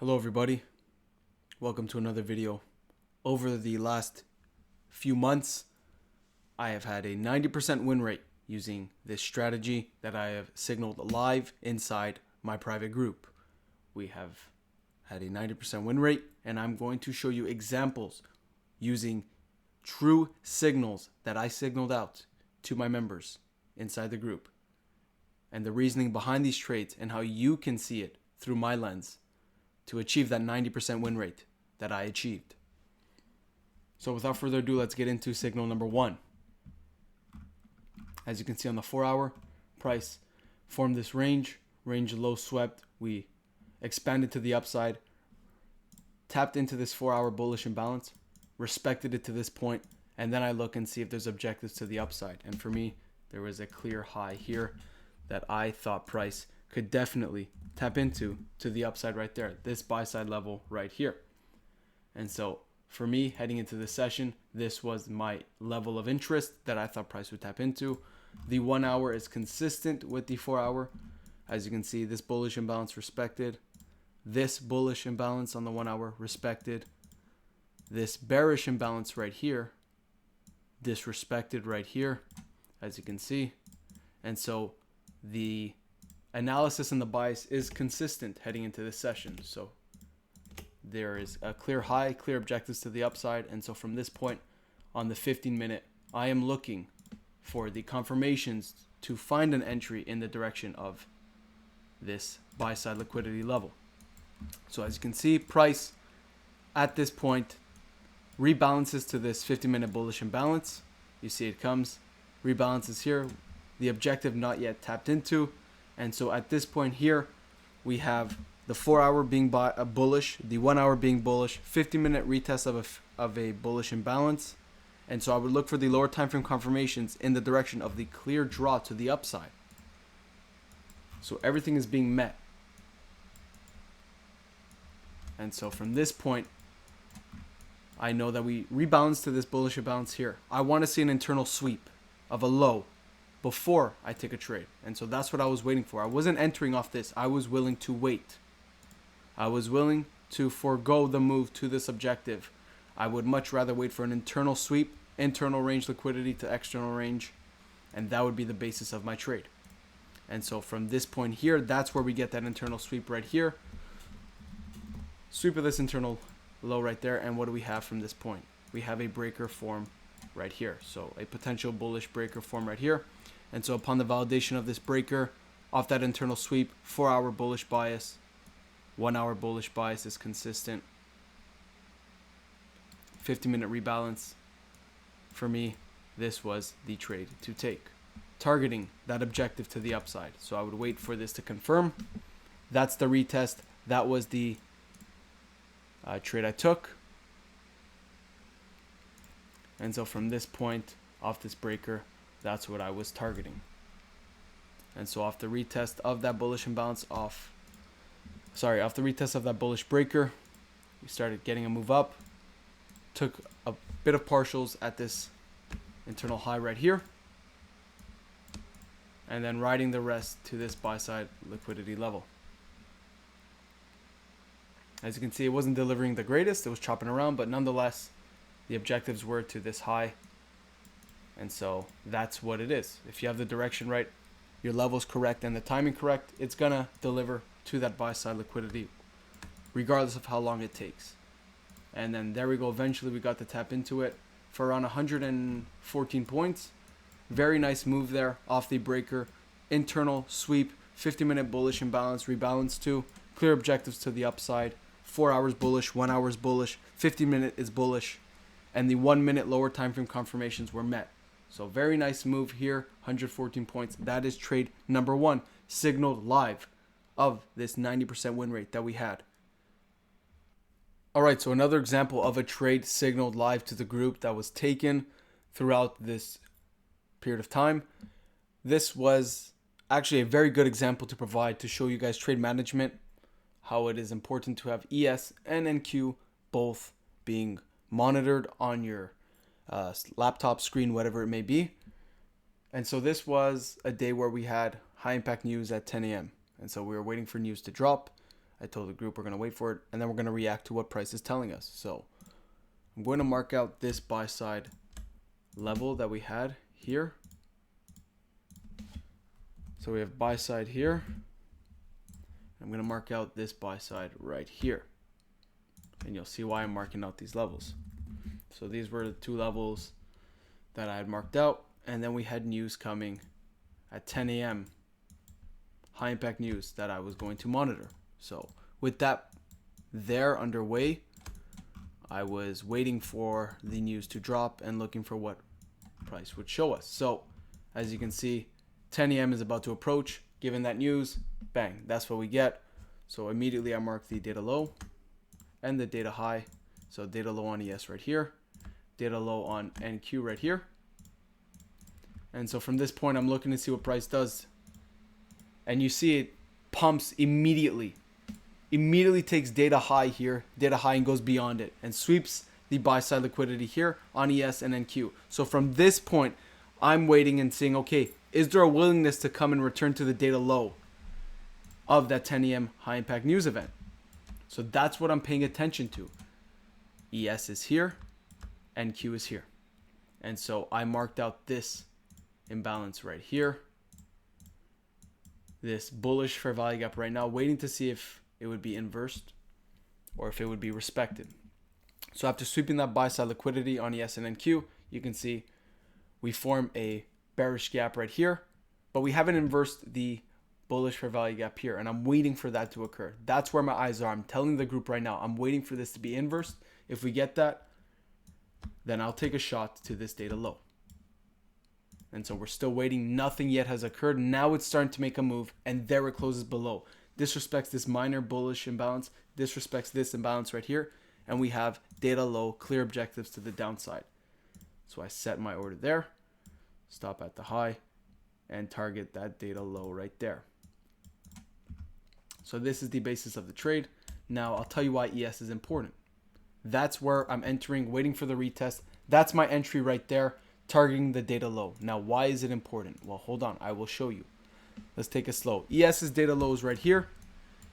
Hello everybody, welcome to another video. Over the last few months, I have had a 90% win rate using this strategy that I have signaled live inside my private group. We have had a 90% win rate, and I'm going to show you examples using true signals that I signaled out to my members inside the group, and the reasoning behind these trades and how you can see it through my lens to achieve that 90% win rate that I achieved. So without further ado, let's get into signal number one. As you can see on the 4-hour, price formed this range low swept. We expanded to the upside, tapped into this 4-hour bullish imbalance, respected it to this point, and then I look and see if there's objectives to the upside. And for me, there was a clear high here that I thought price could definitely tap into to the upside right there, this buy side level right here. And so for me, heading into this session, this was my level of interest that I thought price would tap into. The 1 hour is consistent with the 4 hour. As you can see, this bullish imbalance respected, this bullish imbalance on the 1 hour respected, this bearish imbalance right here disrespected right here, as you can see. And so the analysis and the bias is consistent heading into this session. So there is a clear high, clear objectives to the upside. And so from this point on the 15-minute, I am looking for the confirmations to find an entry in the direction of this buy side liquidity level. So as you can see, price at this point rebalances to this 50-minute bullish imbalance. You see it comes, rebalances here, the objective not yet tapped into. And so at this point here, we have the 4 hour being bullish, the 1 hour being bullish, 50-minute retest of a bullish imbalance. And so I would look for the lower time frame confirmations in the direction of the clear draw to the upside. So everything is being met. And so from this point, I know that we rebalance to this bullish imbalance here. I want to see an internal sweep of a low before I take a trade. And so that's what I was waiting for. I wasn't entering off this. I was willing to wait. I was willing to forego the move to this objective. I would much rather wait for an internal sweep, internal range liquidity to external range, and that would be the basis of my trade. And so from this point here, that's where we get that internal sweep right here. Sweep of this internal low right there. And what do we have from this point? We have a breaker form right here. So a potential bullish breaker form right here. And so upon the validation of this breaker off that internal sweep, 4 hour bullish bias, 1 hour bullish bias is consistent, 50-minute rebalance. For me, this was the trade to take, targeting that objective to the upside. So I would wait for this to confirm. That's the retest. That was the trade I took. And so from this point off this breaker, that's what I was targeting. And so off the retest of that bullish imbalance, off the retest of that bullish breaker, we started getting a move up. Took a bit of partials at this internal high right here. And then riding the rest to this buy side liquidity level. As you can see, it wasn't delivering the greatest. It was chopping around, but nonetheless, the objectives were to this high. And so that's what it is. If you have the direction right, your level's correct, and the timing correct, it's going to deliver to that buy side liquidity regardless of how long it takes. And then there we go. Eventually we got to tap into it for around 114 points. Very nice move there off the breaker. Internal sweep, 50-minute bullish imbalance, rebalance to clear objectives to the upside. 4 hours bullish, 1 hour is bullish, 50-minute is bullish, and the 1 minute lower time frame confirmations were met. So very nice move here, 114 points. That is trade number one, signaled live of this 90% win rate that we had. All right, so another example of a trade signaled live to the group that was taken throughout this period of time. This was actually a very good example to provide to show you guys trade management, how it is important to have ES and NQ both being monitored on your laptop screen, whatever it may be. And so this was a day where we had high impact news at 10 a.m. And so we were waiting for news to drop. I told the group we're going to wait for it, and then we're going to react to what price is telling us. So I'm going to mark out this buy side level that we had here. So we have buy side here. I'm going to mark out this buy side right here. And you'll see why I'm marking out these levels. So these were the two levels that I had marked out. And then we had news coming at 10 a.m. High impact news that I was going to monitor. So with that there underway, I was waiting for the news to drop and looking for what price would show us. So as you can see, 10 a.m. is about to approach. Given that news, bang, that's what we get. So immediately I mark the data low and the data high. So data low on ES right here, data low on NQ right here. And so from this point, I'm looking to see what price does. And you see it pumps immediately. Immediately takes data high here, data high, and goes beyond it and sweeps the buy side liquidity here on ES and NQ. So from this point, I'm waiting and seeing, okay, is there a willingness to come and return to the data low of that 10 a.m. high impact news event? So that's what I'm paying attention to. ES is here, NQ is here. And so I marked out this imbalance right here. This bullish fair value gap right now, waiting to see if it would be inversed or if it would be respected. So after sweeping that buy side liquidity on ES and NQ, you can see we form a bearish gap right here, but we haven't inversed the bullish fair value gap here, and I'm waiting for that to occur. That's where my eyes are. I'm telling the group right now, I'm waiting for this to be inversed. If we get that, then I'll take a shot to this data low. And so we're still waiting. Nothing yet has occurred. Now it's starting to make a move, and there it closes below. Disrespects this minor bullish imbalance, disrespects this imbalance right here, and we have data low, clear objectives to the downside. So I set my order there, stop at the high, and target that data low right there. So this is the basis of the trade. Now I'll tell you why ES is important. That's where I'm entering, waiting for the retest. That's my entry right there, targeting the data low. Now why is it important? Well, hold on, I will show you. Let's take it slow. ES's data low is right here,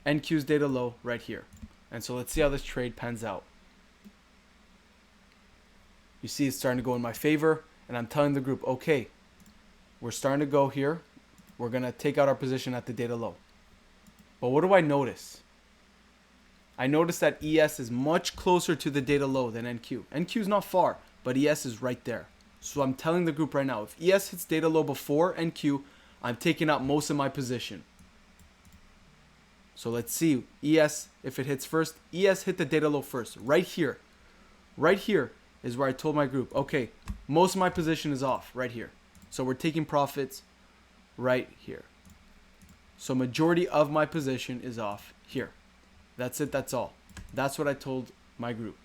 NQ's data low right here. And so let's see how this trade pans out. You see it's starting to go in my favor, and I'm telling the group, okay, we're starting to go here. We're going to take out our position at the data low. But what do I notice? I notice that ES is much closer to the data low than NQ. NQ is not far, but ES is right there. So I'm telling the group right now, if ES hits data low before NQ, I'm taking out most of my position. So let's see, ES, if it hits first, ES hit the data low first, right here. Right here is where I told my group, okay, most of my position is off right here. So we're taking profits right here. So majority of my position is off here. That's it, that's all. That's what I told my group.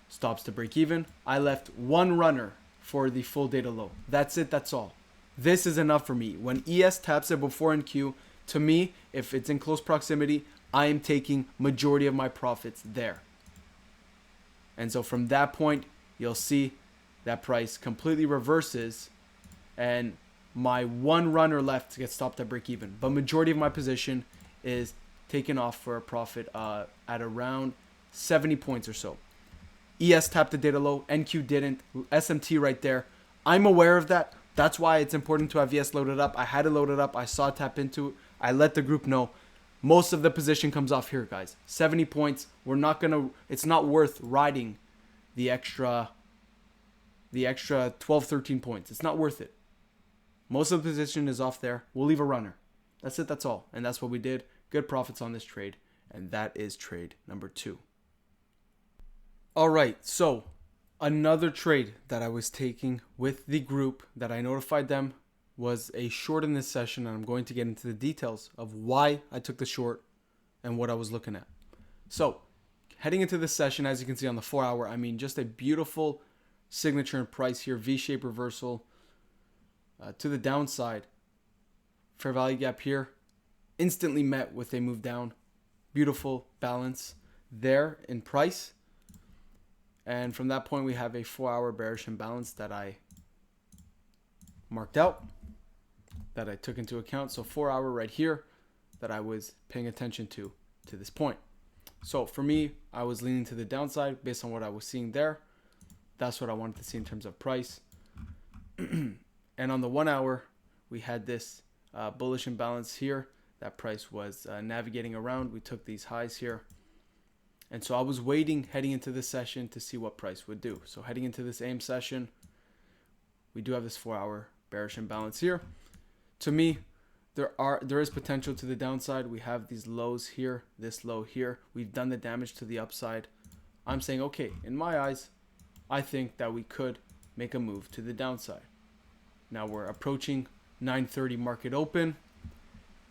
Stops to break even. I left one runner for the full data low. That's it, that's all. This is enough for me. When ES taps it before NQ, to me, if it's in close proximity, I am taking majority of my profits there. And so from that point, you'll see that price completely reverses and my one runner left gets stopped at break even. But majority of my position is taken off for a profit at around 70 points or so. ES tapped the data low, NQ didn't, SMT right there. I'm aware of that. That's why it's important to have ES loaded up. I had it loaded up. I saw it tap into it. I let the group know. Most of the position comes off here, guys. 70 points. We're not going to, it's not worth riding the extra 12, 13 points. It's not worth it. Most of the position is off there. We'll leave a runner. That's it. That's all. And that's what we did. Good profits on this trade. And that is trade number 2. All right. So another trade that I was taking with the group that I notified them was a short in this session. And I'm going to get into the details of why I took the short and what I was looking at. So heading into this session, as you can see on the 4 hour, I mean, just a beautiful signature and price here. V-shaped reversal to the downside. Fair value gap here. Instantly met with a move down. Beautiful balance there in price. And from that point, we have a 4 hour bearish imbalance that I marked out, that I took into account. So 4 hour right here that I was paying attention to. to this point. So for me, I was leaning to the downside based on what I was seeing there. That's what I wanted to see in terms of price. And on the 1 hour, we had this bullish imbalance here. That price was navigating around. We took these highs here. And so I was waiting heading into this session to see what price would do. So heading into this AIM session, we do have this 4 hour bearish imbalance here. To me, there is potential to the downside. We have these lows here, this low here. We've done the damage to the upside. I'm saying, okay, in my eyes, I think that we could make a move to the downside. Now we're approaching 9:30 market open.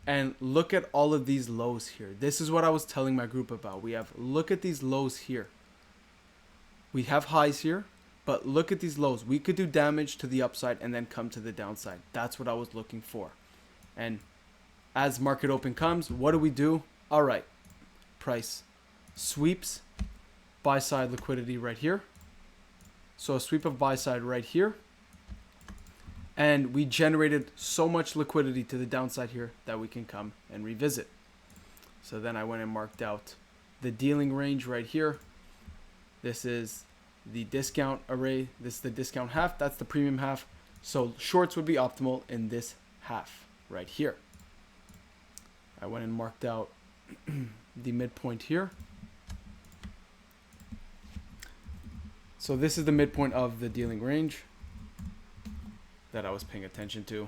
And look at all of these lows here. This is what I was telling my group about. Look at these lows here. We have highs here, but look at these lows. We could do damage to the upside and then come to the downside. That's what I was looking for. And as market open comes, what do? All right, price sweeps buy side liquidity right here. So a sweep of buy side right here. And we generated so much liquidity to the downside here that we can come and revisit. So then I went and marked out the dealing range right here. This is the discount array. This is the discount half. That's the premium half. So shorts would be optimal in this half right here. I went and marked out the midpoint here. So this is the midpoint of the dealing range that I was paying attention to.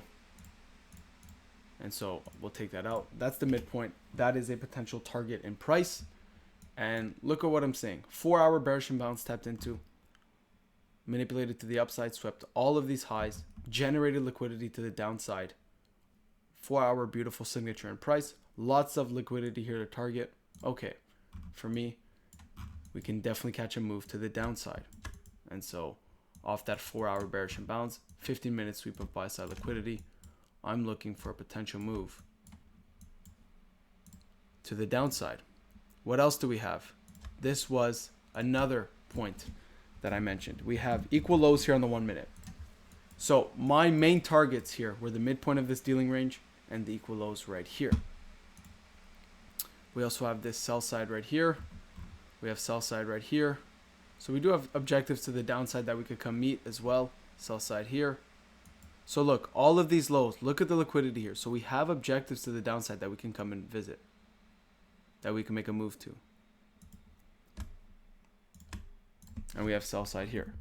And so we'll take that out. That's the midpoint. That is a potential target in price. And look at what I'm saying. 4 hour bearish imbalance tapped into, manipulated to the upside, swept all of these highs, generated liquidity to the downside. 4 hour beautiful signature in price. Lots of liquidity here to target. Okay, for me, we can definitely catch a move to the downside. And so off that 4 hour bearish imbalance, 15-minute sweep of buy side liquidity, I'm looking for a potential move to the downside. What else do we have? This was another point that I mentioned. We have equal lows here on the 1 minute. So my main targets here were the midpoint of this dealing range and the equal lows right here. We also have this sell side right here. We have sell side right here. So we do have objectives to the downside that we could come meet as well. Sell side here. So look, all of these lows, look at the liquidity here. So we have objectives to the downside that we can come and visit, that we can make a move to. And we have sell side here.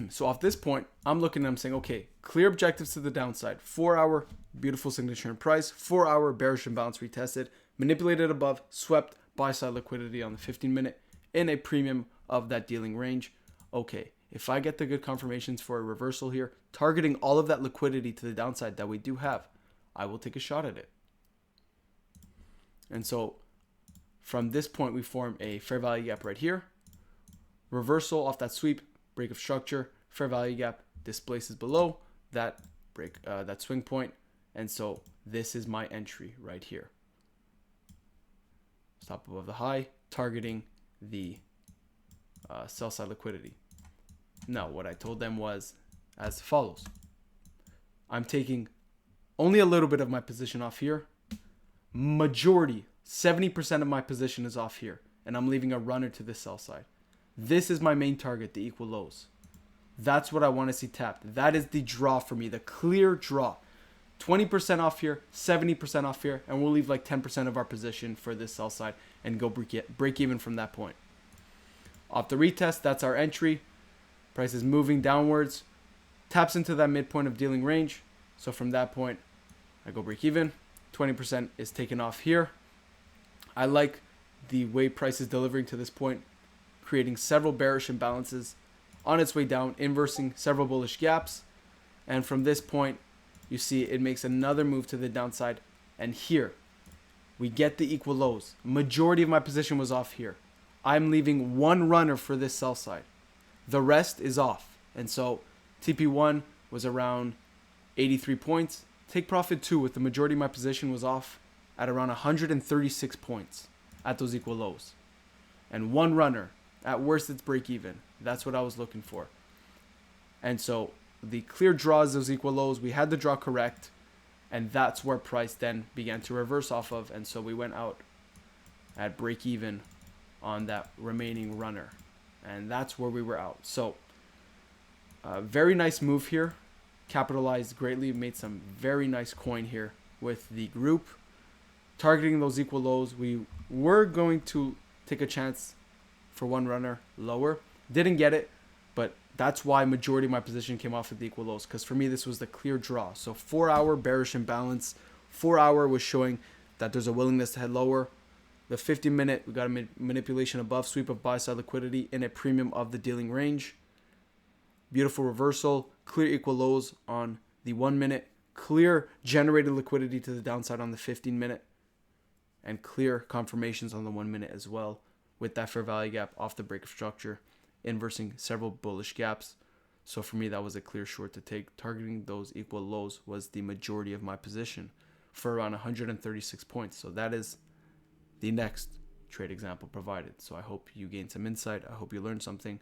So off this point, I'm looking and I'm saying, okay, clear objectives to the downside. 4 hour beautiful signature in price. 4 hour bearish imbalance retested. Manipulated above, swept buy side liquidity on the 15-minute in a premium of that dealing range. Okay, if I get the good confirmations for a reversal here, targeting all of that liquidity to the downside that we do have, I will take a shot at it. And so from this point, we form a fair value gap right here. Reversal off that sweep, break of structure, fair value gap displaces below that break, that swing point. And so this is my entry right here. Stop above the high, targeting the sell side liquidity. Now, what I told them was as follows. I'm taking only a little bit of my position off here. Majority, 70% of my position is off here. And I'm leaving a runner to the sell side. This is my main target, the equal lows. That's what I want to see tapped. That is the draw for me, the clear draw. 20% off here, 70% off here, and we'll leave like 10% of our position for this sell side and go break even from that point. Off the retest, that's our entry. Price is moving downwards, taps into that midpoint of dealing range. So from that point, I go break even. 20% is taken off here. I like the way price is delivering to this point, creating several bearish imbalances on its way down, inversing several bullish gaps. And from this point, you see it makes another move to the downside. And here, we get the equal lows. Majority of my position was off here. I'm leaving one runner for this sell side. The rest is off. And so TP1 was around 83 points. Take profit 2 with the majority of my position was off at around 136 points at those equal lows. And one runner, at worst it's break even. That's what I was looking for. And so the clear draws those equal lows. We had the draw correct. And that's where price then began to reverse off of. And so we went out at break even on that remaining runner. And that's where we were out. So very nice move here. Capitalized greatly. Made some very nice coin here with the group. Targeting those equal lows. We were going to take a chance for one runner lower. Didn't get it. But that's why majority of my position came off of the equal lows. Because for me, this was the clear draw. So 4 hour bearish imbalance. 4 hour was showing that there's a willingness to head lower. The 50-minute, we got a manipulation above, sweep of buy-side liquidity in a premium of the dealing range. Beautiful reversal, clear equal lows on the 1 minute, clear generated liquidity to the downside on the 15-minute, and clear confirmations on the 1 minute as well, with that fair value gap off the break of structure, inversing several bullish gaps. So for me, that was a clear short to take. Targeting those equal lows was the majority of my position for around 136 points. So that is the next trade example provided. So I hope you gained some insight. I hope you learned something.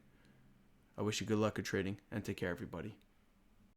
I wish you good luck at trading, and take care, everybody.